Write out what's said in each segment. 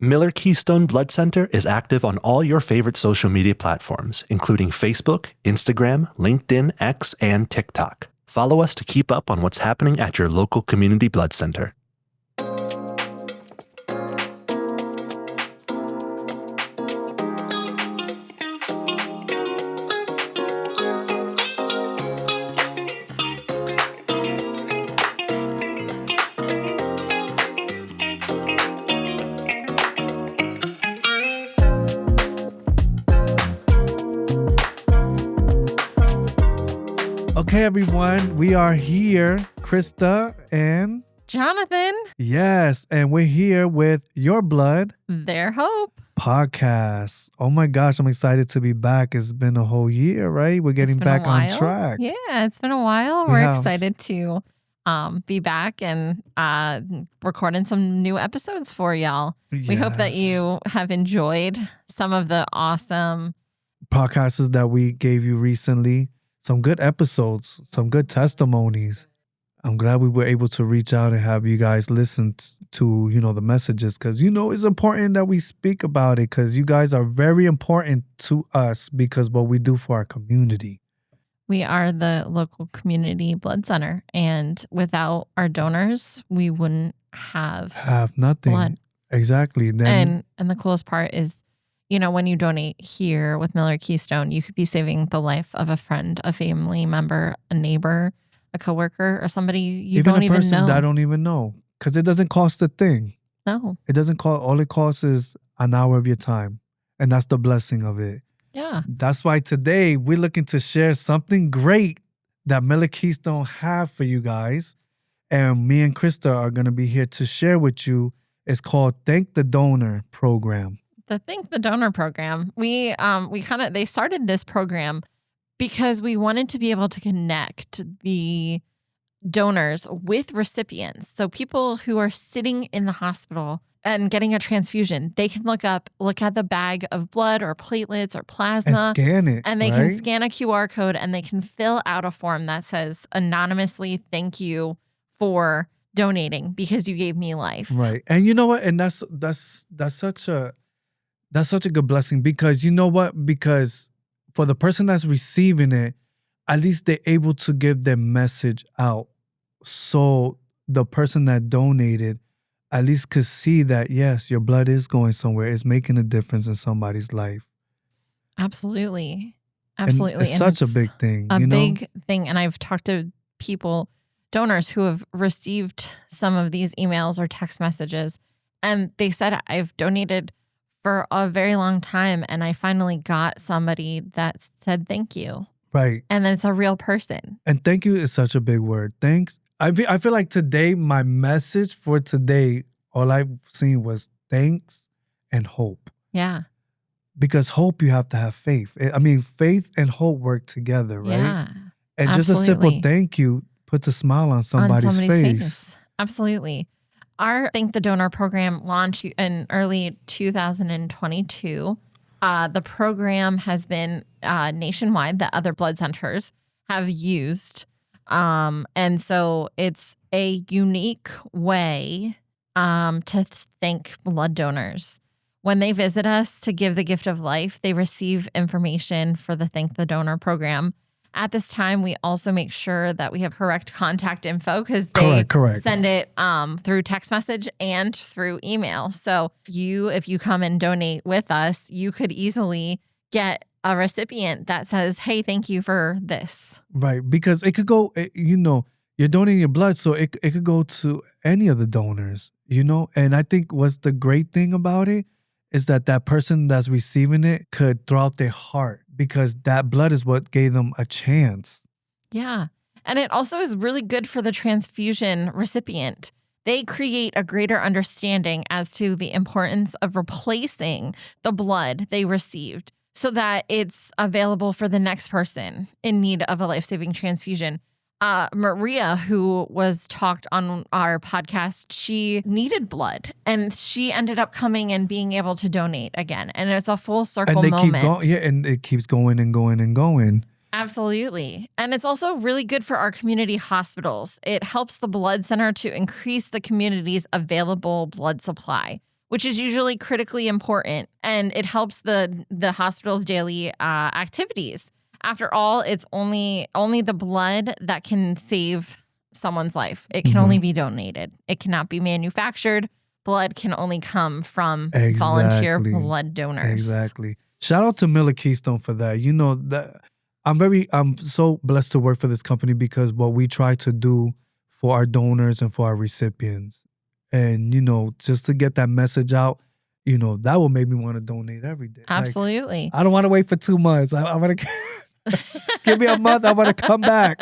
Miller-Keystone Blood Center is active on all your favorite social media platforms, including Facebook, Instagram, LinkedIn, X, and TikTok. Follow us to keep up on what's happening at your local community blood center. Okay, everyone, we are here, Krista and Jonathan. Yes, and we're here with Your Blood, Their Hope podcast. Oh my gosh, I'm excited to be back. It's been a whole year, right? We're getting back on track. Yeah, it's been a while. We're excited to be back and recording some new episodes for y'all. Yes. We hope that you have enjoyed some of the awesome podcasts that we gave you recently. Some good episodes, some good testimonies. I'm glad we were able to reach out and have you guys listen to, the messages because, it's important that we speak about it because you guys are very important to us because what we do for our community. We are the local community blood center, and without our donors, we wouldn't have nothing. Blood. Exactly. Then, and the coolest part is, when you donate here with Miller-Keystone, you could be saving the life of a friend, a family member, a neighbor, a coworker, or somebody you don't even know. Even a person that I don't even know. Because it doesn't cost a thing. No. It doesn't cost, all it costs is an hour of your time. And that's the blessing of it. Yeah. That's why today we're looking to share something great that Miller-Keystone have for you guys. And me and Krista are going to be here to share with you. It's called Thank the Donor Program. The Thank the Donor Program. They started this program because we wanted to be able to connect the donors with recipients. So people who are sitting in the hospital and getting a transfusion, they can look at the bag of blood or platelets or plasma. And scan it. And they can scan a QR code and they can fill out a form that says anonymously, thank you for donating because you gave me life. Right. And you know what? And that's such a good blessing because you know what? Because for the person that's receiving it, at least they're able to give their message out. So the person that donated at least could see that, yes, your blood is going somewhere. It's making a difference in somebody's life. Absolutely. And it's such a big thing. Big thing. And I've talked to donors who have received some of these emails or text messages. And they said, I've donated for a very long time, and I finally got somebody that said thank you. Right. And then it's a real person. And thank you is such a big word. Thanks. I feel like today, my message for today, all I've seen was thanks and hope. Yeah. Because hope, you have to have faith. Faith and hope work together, right? Yeah. And absolutely. Just a simple thank you puts a smile on somebody's face. Absolutely. Our Thank the Donor program launched in early 2022. The program has been nationwide that other blood centers have used. And so it's a unique way to thank blood donors. When they visit us to give the gift of life, they receive information for the Thank the Donor program. At this time, we also make sure that we have correct contact info because they send it through text message and through email. So if you come and donate with us, you could easily get a recipient that says, hey, thank you for this. Right. Because it could go, you're donating your blood, so it could go to any of the donors, And I think what's the great thing about it is that person that's receiving it could throw out their heart because that blood is what gave them a chance. Yeah. And it also is really good for the transfusion recipient. They create a greater understanding as to the importance of replacing the blood they received so that it's available for the next person in need of a life-saving transfusion. Maria, who was talked on our podcast, she needed blood and she ended up coming and being able to donate again. And it's a full circle moment. And it keeps going and going and going. Absolutely. And it's also really good for our community hospitals. It helps the blood center to increase the community's available blood supply. which is usually critically important, and it helps the hospital's daily activities. After all, it's only the blood that can save someone's life. It can only be donated. It cannot be manufactured. Blood can only come from volunteer blood donors. Exactly. Shout out to Miller-Keystone for that. You know, that I'm so blessed to work for this company because what we try to do for our donors and for our recipients. And, you know, just to get that message out, you know, that will make me want to donate every day. Absolutely. Like, I don't want to wait for 2 months. I want to give me a month. I want to come back.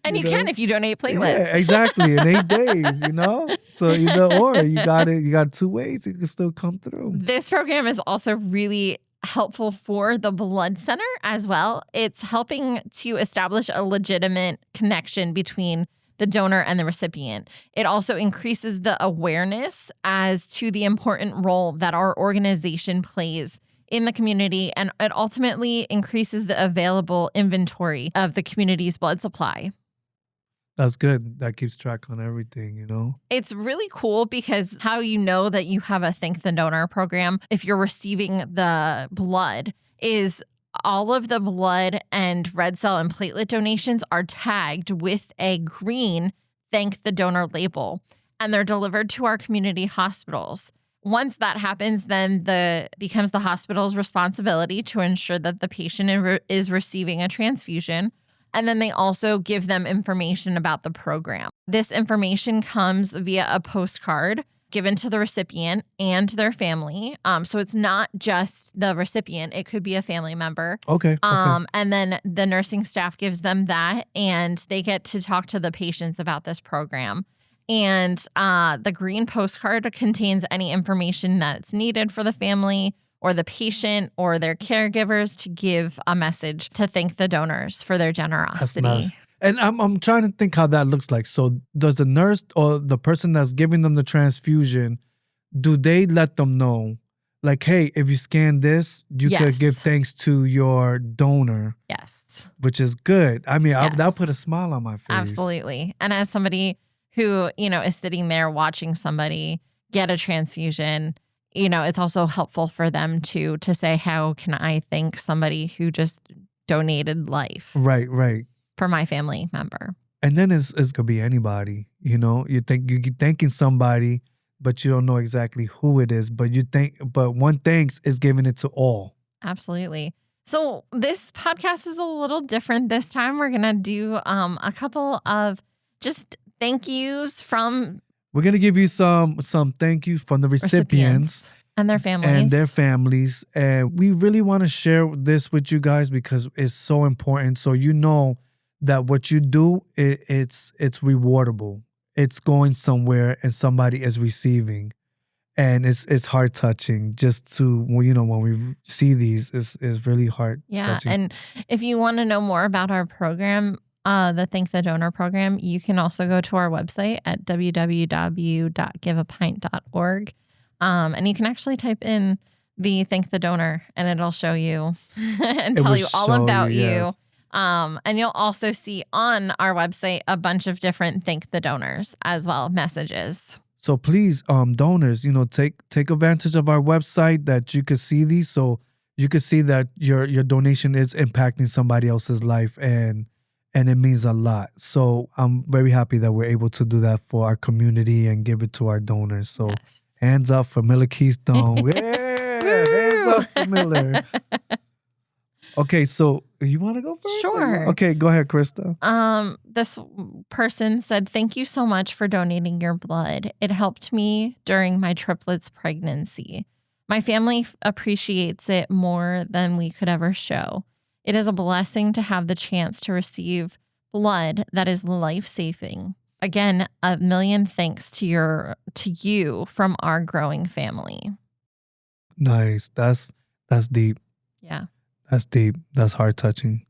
And you can if you donate platelets. Yeah, exactly. In 8 days, you know? So either or, you got 2 ways. You can still come through. This program is also really helpful for the blood center as well. It's helping to establish a legitimate connection between the donor and the recipient. It also increases the awareness as to the important role that our organization plays in the community, and it ultimately increases the available inventory of the community's blood supply. That's good. That keeps track on everything, you know? It's really cool because how you know that you have a Thank the Donor program if you're receiving the blood is all of the blood and red cell and platelet donations are tagged with a green Thank the Donor label, and they're delivered to our community hospitals. Once that happens, then becomes the hospital's responsibility to ensure that the patient is receiving a transfusion. And then they also give them information about the program. This information comes via a postcard given to the recipient and their family. So it's not just the recipient. It could be a family member. Okay. And then the nursing staff gives them that, and they get to talk to the patients about this program. And the green postcard contains any information that's needed for the family or the patient or their caregivers to give a message to thank the donors for their generosity. That's nice. And I'm trying to think how that looks like. So does the nurse or the person that's giving them the transfusion, do they let them know, like, hey, if you scan this, you could give thanks to your donor? Yes. Which is good. I mean, that'll put a smile on my face. Absolutely. And as somebody who, you know, is sitting there watching somebody get a transfusion, you know, it's also helpful for them to say, how can I thank somebody who just donated life? Right. For my family member. And then it's could be anybody, you know. You're thanking somebody, but you don't know exactly who it is. But one thanks is giving it to all. Absolutely. So this podcast is a little different this time. We're gonna do a couple of just thank yous from. We're gonna give you some thank yous from the recipients and their families. And we really want to share this with you guys because it's so important. So you know that what you do, it's rewardable. It's going somewhere and somebody is receiving. And it's heart touching just to, you know, when we see these, it's really heart touching. And if you want to know more about our program, the Thank the Donor program, you can also go to our website at www.giveapint.org. And you can actually type in the Thank the Donor and it'll show you and tell you all about you. And you'll also see on our website a bunch of different Thank the Donors as well, messages. So please, donors, you know, take advantage of our website that you can see these, so you can see that your donation is impacting somebody else's life, and it means a lot. So I'm very happy that we're able to do that for our community and give it to our donors. So hands up for Miller-Keystone. Yeah, hands up for Miller. Okay, so you want to go first? Sure. Okay, go ahead, Krista. This person said, thank you so much for donating your blood. It helped me during my triplets pregnancy. My family appreciates it more than we could ever show. It is a blessing to have the chance to receive blood that is life-saving. Again, a million thanks to you from our growing family. Nice. That's deep. Yeah. That's deep. That's heart touching.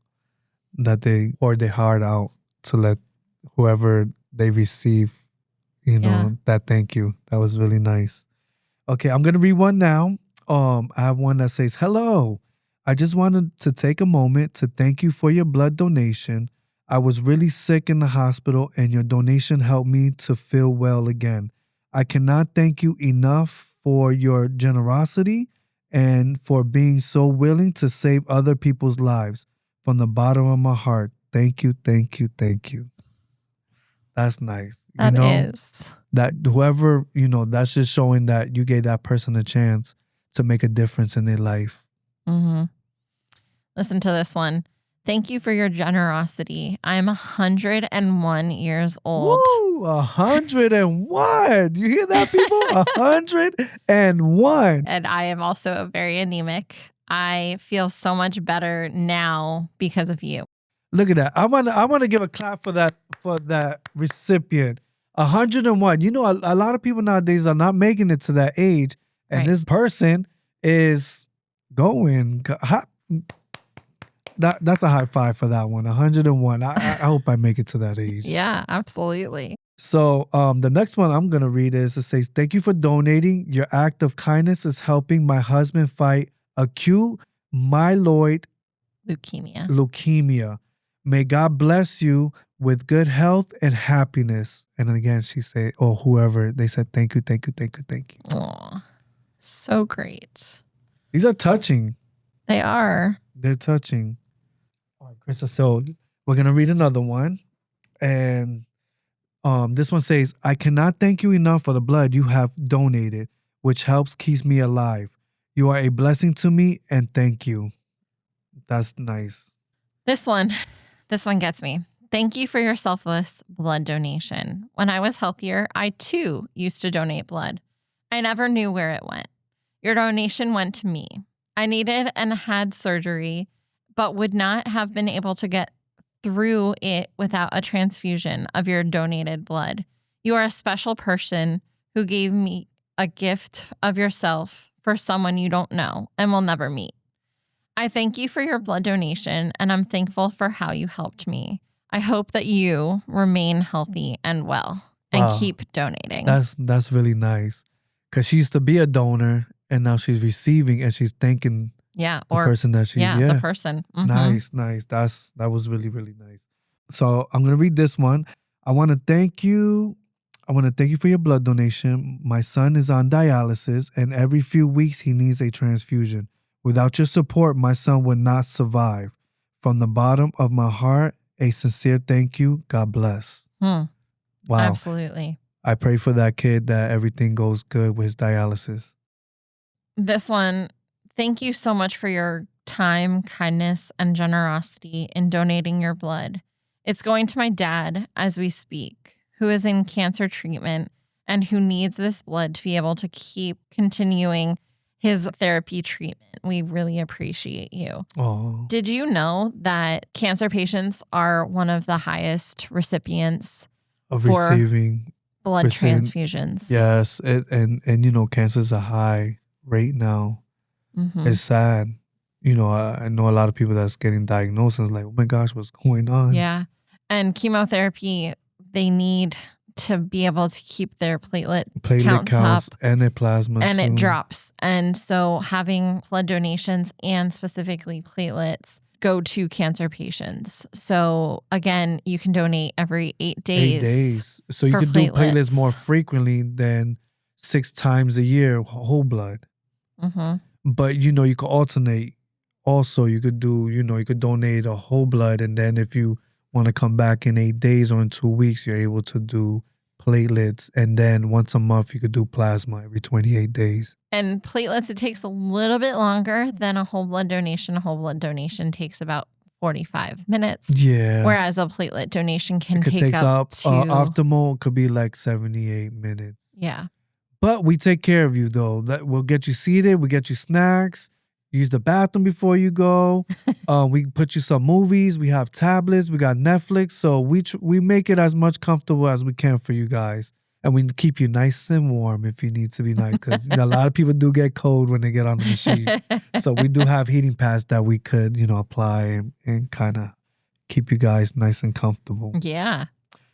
That they pour their heart out to let whoever they receive, you know, that thank you. That was really nice. Okay, I'm gonna read one now. I have one that says, "Hello. I just wanted to take a moment to thank you for your blood donation. I was really sick in the hospital and your donation helped me to feel well again. I cannot thank you enough for your generosity and for being so willing to save other people's lives. From the bottom of my heart, thank you, thank you, thank you. That's nice. That is. That whoever, that's just showing that you gave that person a chance to make a difference in their life. Mm-hmm. Listen to this one. Thank you for your generosity. I'm 101 years old. Woo! 101. You hear that, people? 101. And I am also very anemic. I feel so much better now because of you. Look at that. I want to give a clap for that recipient. 101. A lot of people nowadays are not making it to that age. And Right. This person is going. That's a high five for that one. 101. I hope I make it to that age. Yeah, absolutely. So the next one I'm going to read is, it says, thank you for donating. Your act of kindness is helping my husband fight acute myeloid leukemia. May God bless you with good health and happiness. And then again, she said, or whoever, they said, thank you, thank you, thank you, thank you. Aw, so great. These are touching. They are. They're touching. All right, Krista, so we're going to read another one. And this one says, I cannot thank you enough for the blood you have donated, which helps keep me alive. You are a blessing to me, and thank you. That's nice. This one gets me. Thank you for your selfless blood donation. When I was healthier, I too used to donate blood. I never knew where it went. Your donation went to me. I needed and had surgery, but would not have been able to get through it without a transfusion of your donated blood. You are a special person who gave me a gift of yourself for someone you don't know and will never meet. I thank you for your blood donation, and I'm thankful for how you helped me. I hope that you remain healthy and well and keep donating. That's really nice. Because she used to be a donor, and now she's receiving, and she's thanking the person that she's, the person. Mm-hmm. Nice. That was really, really nice. So I'm going to read this one. I want to thank you for your blood donation. My son is on dialysis, and every few weeks he needs a transfusion. Without your support, my son would not survive. From the bottom of my heart, a sincere thank you. God bless. Wow. Absolutely. I pray for that kid that everything goes good with his dialysis. This one, thank you so much for your time, kindness, and generosity in donating your blood. It's going to my dad as we speak, who is in cancer treatment and who needs this blood to be able to keep continuing his therapy treatment. We really appreciate you. Oh. Did you know that cancer patients are one of the highest recipients of for receiving blood transfusions? Yes, and cancer's a high rate now. Mm-hmm. It's sad. I know a lot of people that's getting diagnosed and it's like, oh my gosh, what's going on? Yeah. And chemotherapy, they need to be able to keep their platelet counts up. And their plasma and too. it drops. And so having blood donations and specifically platelets go to cancer patients. So again, you can donate every 8 days. 8 days. So you could do platelets more frequently than 6 times a year, whole blood. Mm-hmm. But you could alternate. Also, you could do, you could donate a whole blood, and then if you want to come back in 8 days or in 2 weeks, you're able to do platelets, and then once a month you could do plasma every 28 days. And platelets, it takes a little bit longer than a whole blood donation. A whole blood donation takes about 45 minutes. Yeah. Whereas a platelet donation can take up to... optimal could be like 78 minutes. Yeah. But we take care of you, though. We'll get you seated. We get you snacks. Use the bathroom before you go. We put you some movies. We have tablets. We got Netflix. So we make it as much comfortable as we can for you guys. And we keep you nice and warm if you need to be nice. Because a lot of people do get cold when they get on the machine. So we do have heating pads that we could, apply and kind of keep you guys nice and comfortable. Yeah.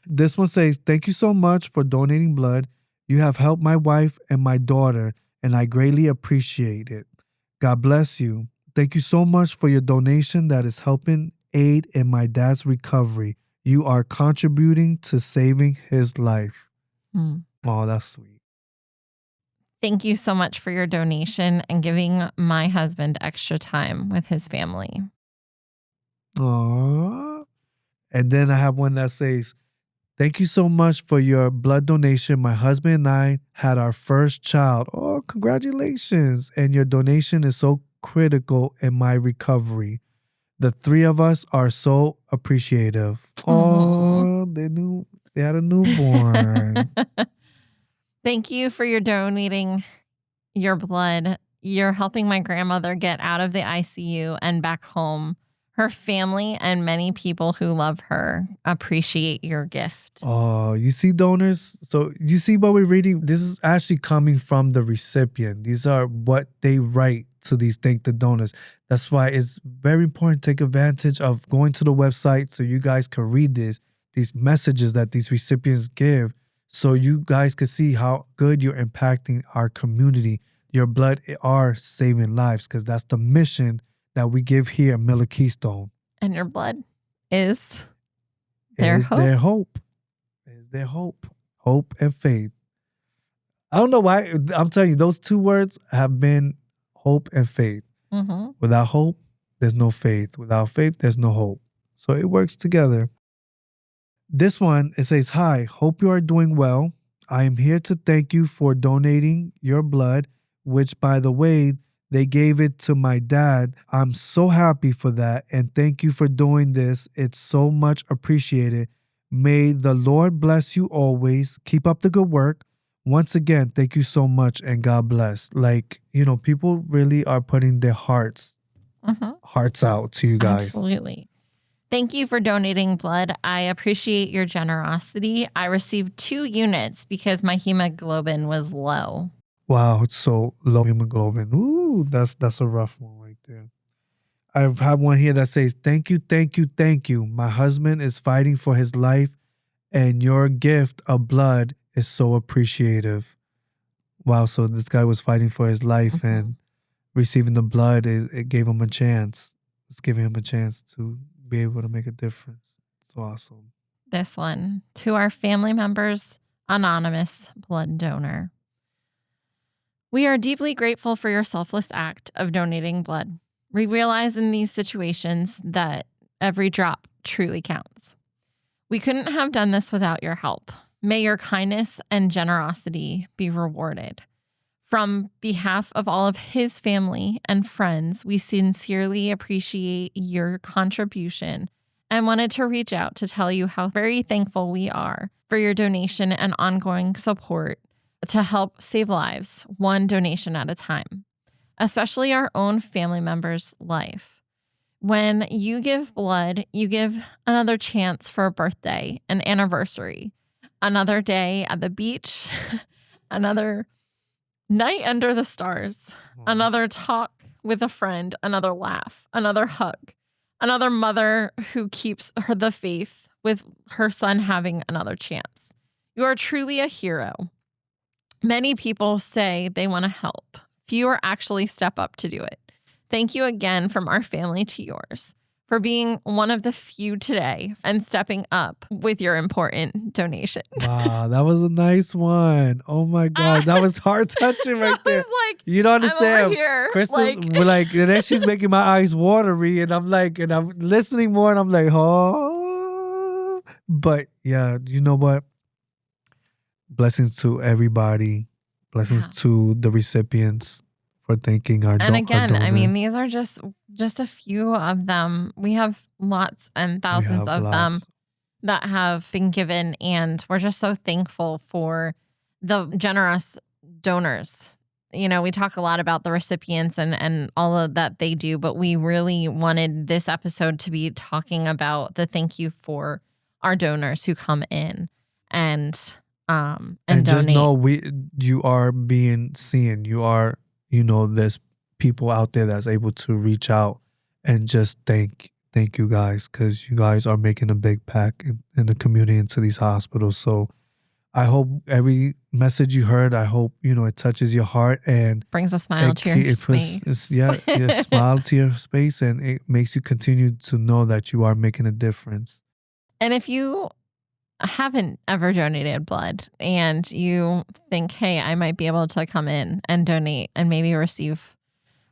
This one says, thank you so much for donating blood. You have helped my wife and my daughter, and I greatly appreciate it. God bless you. Thank you so much for your donation that is helping aid in my dad's recovery. You are contributing to saving his life. Oh, that's sweet. Thank you so much for your donation and giving my husband extra time with his family. Aww. And then I have one that says, thank you so much for your blood donation. My husband and I had our first child. Oh, congratulations. And your donation is so critical in my recovery. The three of us are so appreciative. Oh, they had a newborn. Thank you for your donating your blood. You're helping my grandmother get out of the ICU and back home. Her family and many people who love her appreciate your gift. Oh, you see, donors? So you see what we're reading? This is actually coming from the recipient. These are what they write to these thank the donors. That's why it's very important to take advantage of going to the website so you guys can read these messages that these recipients give, so you guys can see how good you're impacting our community. Your blood are saving lives, because that's the mission that we give here at Miller-Keystone. And your blood is their hope. Their hope. Is their hope. Hope and faith. I don't know why. I'm telling you, those two words have been hope and faith. Mm-hmm. Without hope, there's no faith. Without faith, there's no hope. So it works together. This one, it says, hi, hope you are doing well. I am here to thank you for donating your blood, which, by the way, they gave it to my dad. I'm so happy for that. And thank you for doing this. It's so much appreciated. May the Lord bless you always. Keep up the good work. Once again, thank you so much and God bless. Like, people really are putting their hearts out to you guys. Absolutely. Thank you for donating blood. I appreciate your generosity. I received 2 units because my hemoglobin was low. Wow, it's so low hemoglobin. Ooh, that's a rough one right there. I have one here that says, thank you, thank you, thank you. My husband is fighting for his life, and your gift of blood is so appreciative. Wow, so this guy was fighting for his life, and receiving the blood, it gave him a chance. It's giving him a chance to be able to make a difference. It's awesome. This one, to our family members, anonymous blood donor. We are deeply grateful for your selfless act of donating blood. We realize in these situations that every drop truly counts. We couldn't have done this without your help. May your kindness and generosity be rewarded. From behalf of all of his family and friends, we sincerely appreciate your contribution and wanted to reach out to tell you how very thankful we are for your donation and ongoing support to help save lives, one donation at a time, especially our own family member's life. When you give blood, you give another chance for a birthday, an anniversary, another day at the beach, another night under the stars, another talk with a friend, another laugh, another hug, another mother who keeps the faith with her son having another chance. You are truly a hero. Many people say they want to help. Few actually step up to do it. Thank you again from our family to yours for being one of the few today and stepping up with your important donation. Wow, that was a nice one. Oh my God, that was heart touching right there. I was like, you don't understand. I'm over here, Crystal's like, and then she's making my eyes watery, and I'm like, and I'm listening more, and I'm like, oh. But yeah, you know what? Blessings to everybody. Blessings to the recipients for thanking our And again, our donor. I mean, these are just a few of them. We have lots and thousands of them that have been given, and we're just so thankful for the generous donors. We talk a lot about the recipients and all of that they do, but we really wanted this episode to be talking about the thank you for our donors who come in and donate. Just know you are being seen. You are, there's people out there that's able to reach out and just thank you guys, because you guys are making a big pack in the community into these hospitals. So I hope every message you heard, I hope, it touches your heart and brings a smile to your space. Smile to your space, and it makes you continue to know that you are making a difference. And if you haven't ever donated blood and you think, hey, I might be able to come in and donate and maybe receive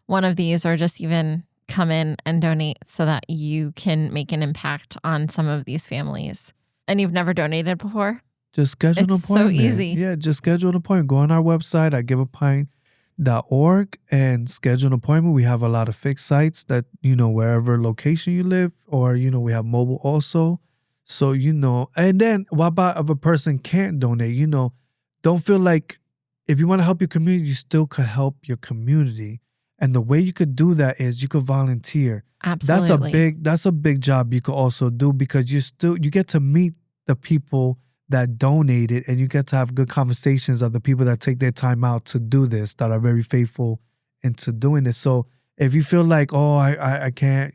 one of these, or just even come in and donate so that you can make an impact on some of these families, and you've never donated before, just schedule an appointment. So easy. Yeah, just schedule an appointment. Go on our website at giveapint.org and schedule an appointment. We have a lot of fixed sites that, wherever location you live, or, we have mobile also. So, and then what about if a person can't donate? Don't feel like if you want to help your community, you still could help your community. And the way you could do that is you could volunteer. Absolutely. That's a big job you could also do, because you get to meet the people that donated, and you get to have good conversations of the people that take their time out to do this, that are very faithful into doing this. So if you feel like, oh, I can't,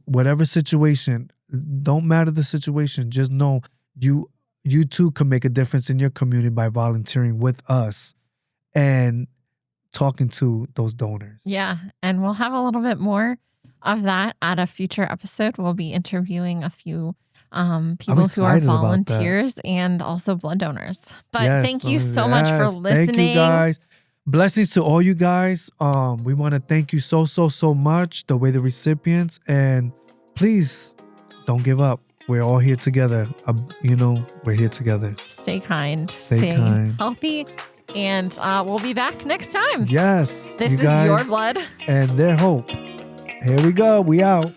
whatever situation, don't matter the situation, just know you too can make a difference in your community by volunteering with us and talking to those donors. Yeah. And we'll have a little bit more of that at a future episode. We'll be interviewing a few people who are volunteers and also blood donors. But thank you so much for listening. Thank you, guys. Blessings to all you guys. We want to thank you so much, the way the recipients, and please don't give up. We're all here together. We're here together. Stay kind. Stay kind. Healthy. And we'll be back next time. Yes. This is Your Blood. And Their Hope. Here we go. We out.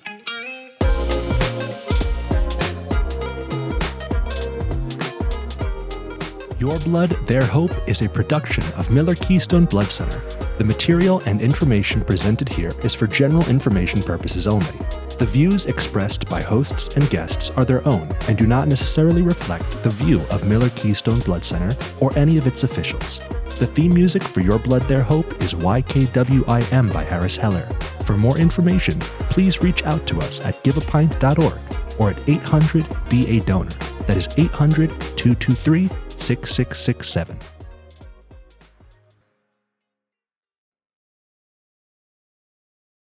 Your Blood, Their Hope is a production of Miller-Keystone Blood Center. The material and information presented here is for general information purposes only. The views expressed by hosts and guests are their own and do not necessarily reflect the view of Miller-Keystone Blood Center or any of its officials. The theme music for Your Blood, Their Hope is YKWIM by Harris Heller. For more information, please reach out to us at giveapint.org or at 800-BA-DONOR. That is 800-223-6667.